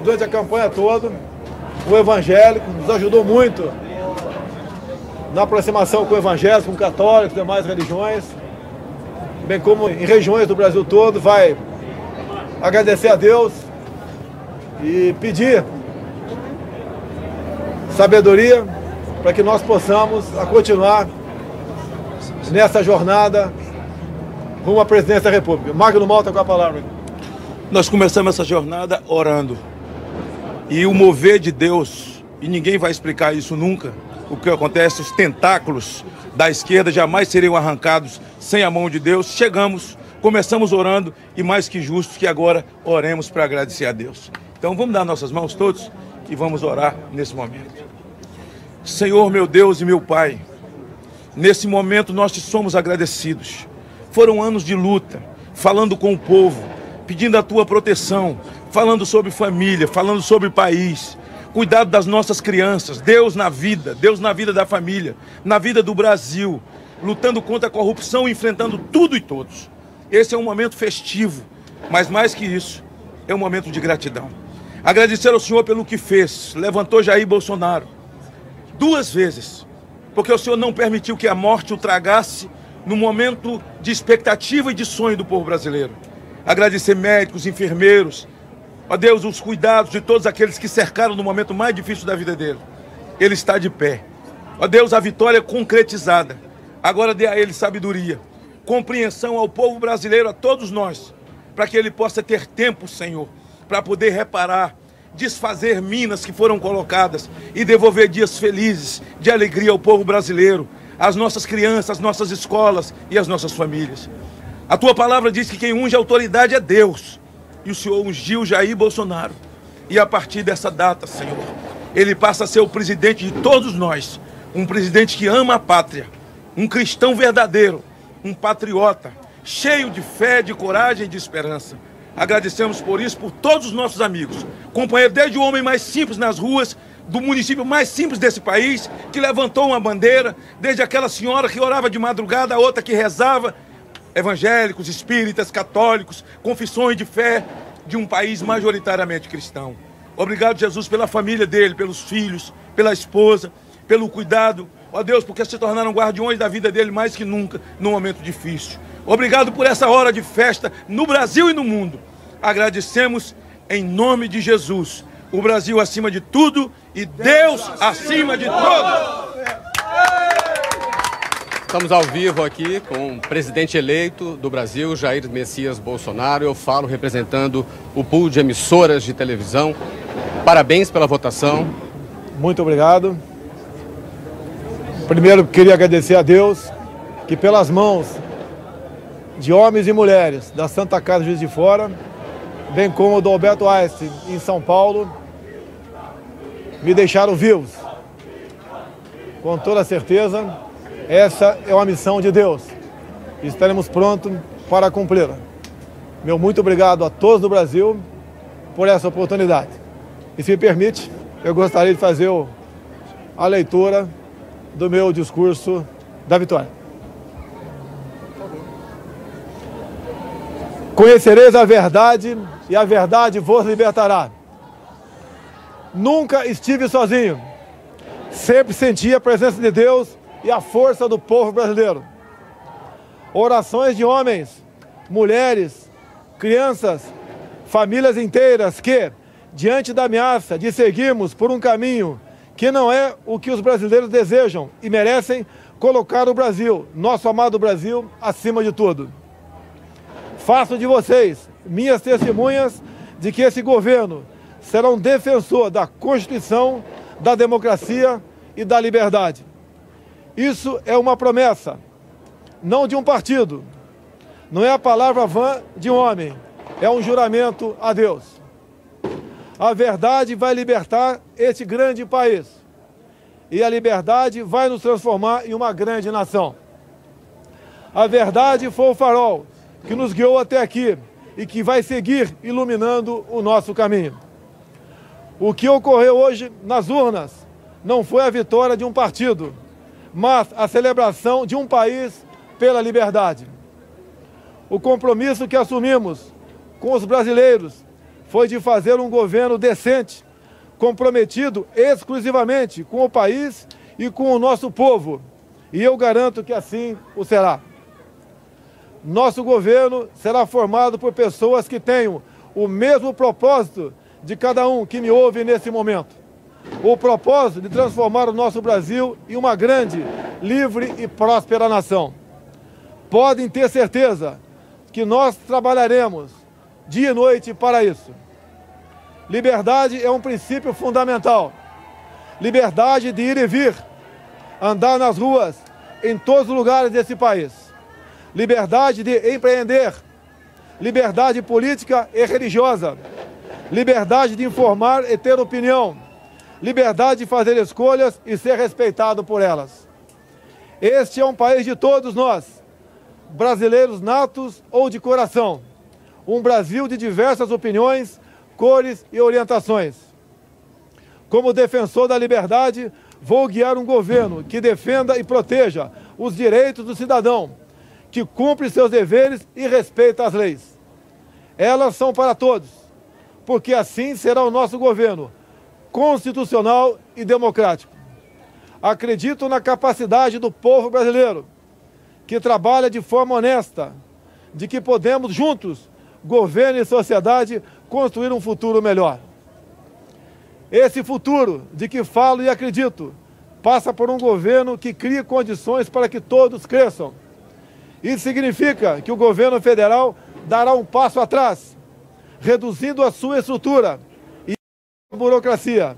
durante a campanha toda, o evangélico, nos ajudou muito na aproximação com o evangélico, com católicos, demais religiões, bem como em regiões do Brasil todo. Vai agradecer a Deus e pedir sabedoria para que nós possamos continuar nessa jornada rumo à presidência da República. Magno Malta com a palavra. Nós começamos essa jornada orando. E o mover de Deus, e ninguém vai explicar isso nunca, o que acontece, os tentáculos da esquerda jamais seriam arrancados sem a mão de Deus. Começamos orando, e mais que justo que agora oremos para agradecer a Deus. Então vamos dar nossas mãos todos e vamos orar nesse momento. Senhor, meu Deus e meu Pai, nesse momento nós te somos agradecidos. Foram anos de luta, falando com o povo, pedindo a tua proteção, falando sobre família, falando sobre país, cuidado das nossas crianças, Deus na vida da família, na vida do Brasil, lutando contra a corrupção, enfrentando tudo e todos. Esse é um momento festivo, mas mais que isso, é um momento de gratidão. Agradecer ao Senhor pelo que fez, levantou Jair Bolsonaro 2 vezes, porque o Senhor não permitiu que a morte o tragasse no momento de expectativa e de sonho do povo brasileiro. Agradecer médicos, enfermeiros, ó Deus, os cuidados de todos aqueles que cercaram no momento mais difícil da vida dele. Ele está de pé. Ó Deus, a vitória concretizada. Agora dê a ele sabedoria, compreensão ao povo brasileiro, a todos nós, para que ele possa ter tempo, Senhor, para poder reparar, desfazer minas que foram colocadas e devolver dias felizes, de alegria ao povo brasileiro, às nossas crianças, às nossas escolas e às nossas famílias. A tua palavra diz que quem unge a autoridade é Deus. E o Senhor ungiu Jair Bolsonaro. E a partir dessa data, Senhor, ele passa a ser o presidente de todos nós. Um presidente que ama a pátria. Um cristão verdadeiro. Um patriota. Cheio de fé, de coragem e de esperança. Agradecemos por isso, por todos os nossos amigos. Companheiro, desde o homem mais simples nas ruas, do município mais simples desse país, que levantou uma bandeira, desde aquela senhora que orava de madrugada, a outra que rezava, evangélicos, espíritas, católicos, confissões de fé de um país majoritariamente cristão. Obrigado, Jesus, pela família dele, pelos filhos, pela esposa, pelo cuidado. Ó Deus, porque se tornaram guardiões da vida dele mais que nunca, num momento difícil. Obrigado por essa hora de festa no Brasil e no mundo. Agradecemos em nome de Jesus. O Brasil acima de tudo e Deus acima de todos. Estamos ao vivo aqui com o presidente eleito do Brasil, Jair Messias Bolsonaro. Eu falo representando o pool de emissoras de televisão. Parabéns pela votação. Muito obrigado. Primeiro, queria agradecer a Deus que pelas mãos de homens e mulheres da Santa Casa Juiz de Fora, bem como do Alberto Einstein em São Paulo, me deixaram vivos. Com toda certeza, essa é uma missão de Deus. Estaremos prontos para cumpri-la. Meu muito obrigado a todos do Brasil por essa oportunidade. E se me permite, eu gostaria de fazer a leitura do meu discurso da vitória. Conhecereis a verdade e a verdade vos libertará. Nunca estive sozinho. Sempre senti a presença de Deus e a força do povo brasileiro. Orações de homens, mulheres, crianças, famílias inteiras que, diante da ameaça de seguirmos por um caminho que não é o que os brasileiros desejam e merecem, colocar o Brasil, nosso amado Brasil, acima de tudo. Faço de vocês minhas testemunhas de que esse governo será um defensor da Constituição, da democracia e da liberdade. Isso é uma promessa, não de um partido, não é a palavra vã de um homem, é um juramento a Deus. A verdade vai libertar este grande país e a liberdade vai nos transformar em uma grande nação. A verdade foi o farol que nos guiou até aqui e que vai seguir iluminando o nosso caminho. O que ocorreu hoje nas urnas não foi a vitória de um partido, mas a celebração de um país pela liberdade. O compromisso que assumimos com os brasileiros foi de fazer um governo decente, comprometido exclusivamente com o país e com o nosso povo. E eu garanto que assim o será. Nosso governo será formado por pessoas que tenham o mesmo propósito de cada um que me ouve nesse momento. O propósito de transformar o nosso Brasil em uma grande, livre e próspera nação. Podem ter certeza que nós trabalharemos dia e noite para isso. Liberdade é um princípio fundamental. Liberdade de ir e vir, andar nas ruas, em todos os lugares desse país. Liberdade de empreender, liberdade política e religiosa, liberdade de informar e ter opinião, liberdade de fazer escolhas e ser respeitado por elas. Este é um país de todos nós, brasileiros natos ou de coração, um Brasil de diversas opiniões, cores e orientações. Como defensor da liberdade, vou guiar um governo que defenda e proteja os direitos do cidadão, que cumpre seus deveres e respeita as leis. Elas são para todos, porque assim será o nosso governo, constitucional e democrático. Acredito na capacidade do povo brasileiro, que trabalha de forma honesta, de que podemos juntos, governo e sociedade, construir um futuro melhor. Esse futuro de que falo e acredito passa por um governo que crie condições para que todos cresçam. Isso significa que o governo federal dará um passo atrás, reduzindo a sua estrutura e a burocracia,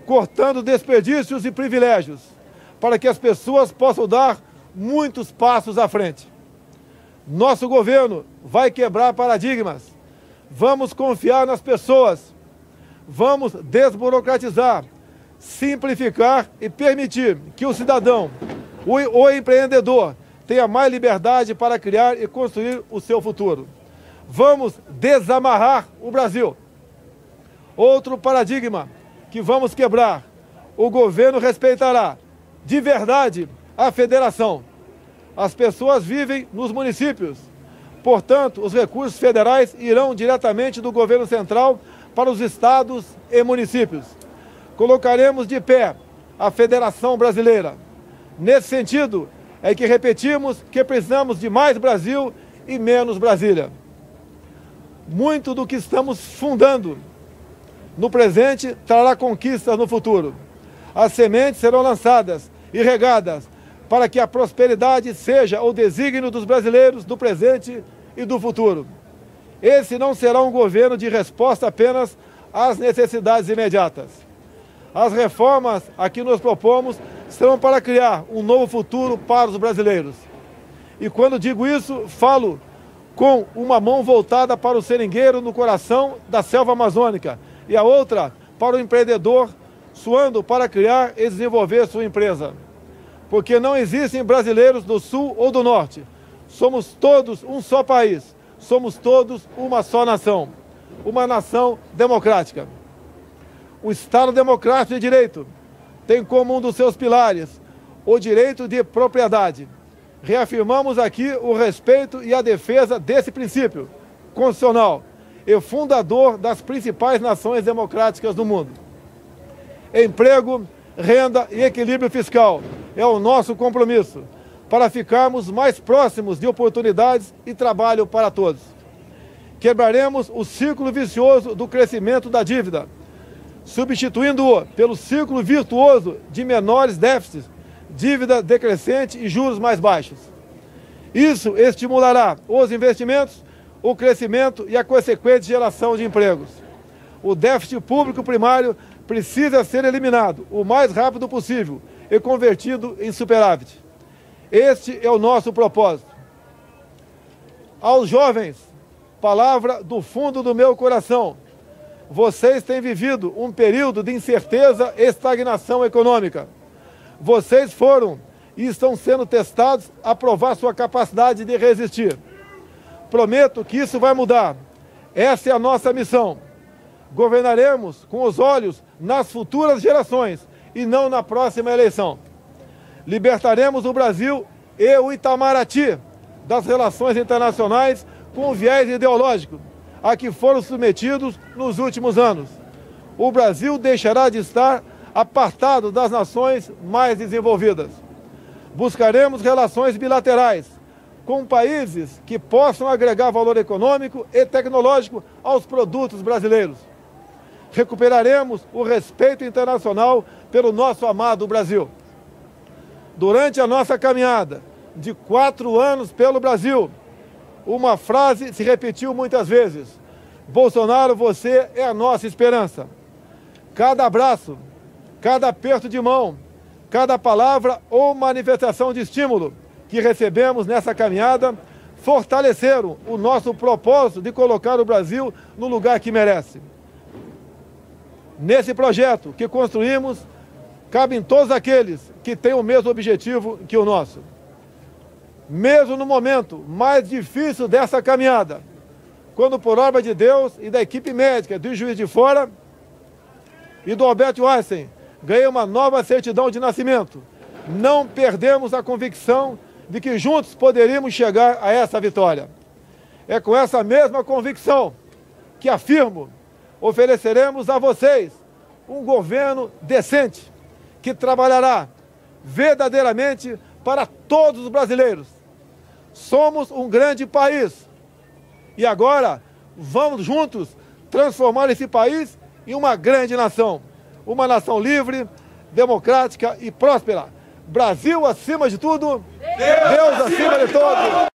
cortando desperdícios e privilégios, para que as pessoas possam dar muitos passos à frente. Nosso governo vai quebrar paradigmas. Vamos confiar nas pessoas. Vamos desburocratizar, simplificar e permitir que o cidadão, o empreendedor, tenha mais liberdade para criar e construir o seu futuro. Vamos desamarrar o Brasil. Outro paradigma que vamos quebrar. O governo respeitará de verdade a federação. As pessoas vivem nos municípios. Portanto, os recursos federais irão diretamente do governo central para os estados e municípios. Colocaremos de pé a Federação Brasileira. Nesse sentido, é que repetimos que precisamos de mais Brasil e menos Brasília. Muito do que estamos fundando no presente trará conquistas no futuro. As sementes serão lançadas e regadas para que a prosperidade seja o desígnio dos brasileiros do presente e do futuro. Esse não será um governo de resposta apenas às necessidades imediatas. As reformas a que nos propomos serão para criar um novo futuro para os brasileiros. E quando digo isso, falo com uma mão voltada para o seringueiro no coração da selva amazônica e a outra para o empreendedor suando para criar e desenvolver sua empresa. Porque não existem brasileiros do sul ou do norte. Somos todos um só país. Somos todos uma só nação. Uma nação democrática. O Estado Democrático de Direito tem como um dos seus pilares o direito de propriedade. Reafirmamos aqui o respeito e a defesa desse princípio constitucional e fundador das principais nações democráticas do mundo. Emprego, renda e equilíbrio fiscal é o nosso compromisso para ficarmos mais próximos de oportunidades e trabalho para todos. Quebraremos o círculo vicioso do crescimento da dívida, substituindo-o pelo círculo virtuoso de menores déficits, dívida decrescente e juros mais baixos. Isso estimulará os investimentos, o crescimento e a consequente geração de empregos. O déficit público primário precisa ser eliminado o mais rápido possível e convertido em superávit. Este é o nosso propósito. Aos jovens, palavra do fundo do meu coração. Vocês têm vivido um período de incerteza e estagnação econômica. Vocês foram e estão sendo testados a provar sua capacidade de resistir. Prometo que isso vai mudar. Essa é a nossa missão. Governaremos com os olhos nas futuras gerações e não na próxima eleição. Libertaremos o Brasil e o Itamaraty das relações internacionais com viés ideológico, a que foram submetidos nos últimos anos. O Brasil deixará de estar apartado das nações mais desenvolvidas. Buscaremos relações bilaterais com países que possam agregar valor econômico e tecnológico aos produtos brasileiros. Recuperaremos o respeito internacional pelo nosso amado Brasil. Durante a nossa caminhada de 4 anos pelo Brasil, uma frase se repetiu muitas vezes: Bolsonaro, você é a nossa esperança. Cada abraço, cada aperto de mão, cada palavra ou manifestação de estímulo que recebemos nessa caminhada fortaleceram o nosso propósito de colocar o Brasil no lugar que merece. Nesse projeto que construímos, cabem todos aqueles que têm o mesmo objetivo que o nosso. Mesmo no momento mais difícil dessa caminhada, quando por obra de Deus e da equipe médica do Juiz de Fora e do Albert Einstein ganhei uma nova certidão de nascimento, não perdemos a convicção de que juntos poderíamos chegar a essa vitória. É com essa mesma convicção que afirmo, ofereceremos a vocês um governo decente, que trabalhará verdadeiramente para todos os brasileiros. Somos um grande país e agora vamos juntos transformar esse país em uma grande nação. Uma nação livre, democrática e próspera. Brasil acima de tudo, Deus acima de todos.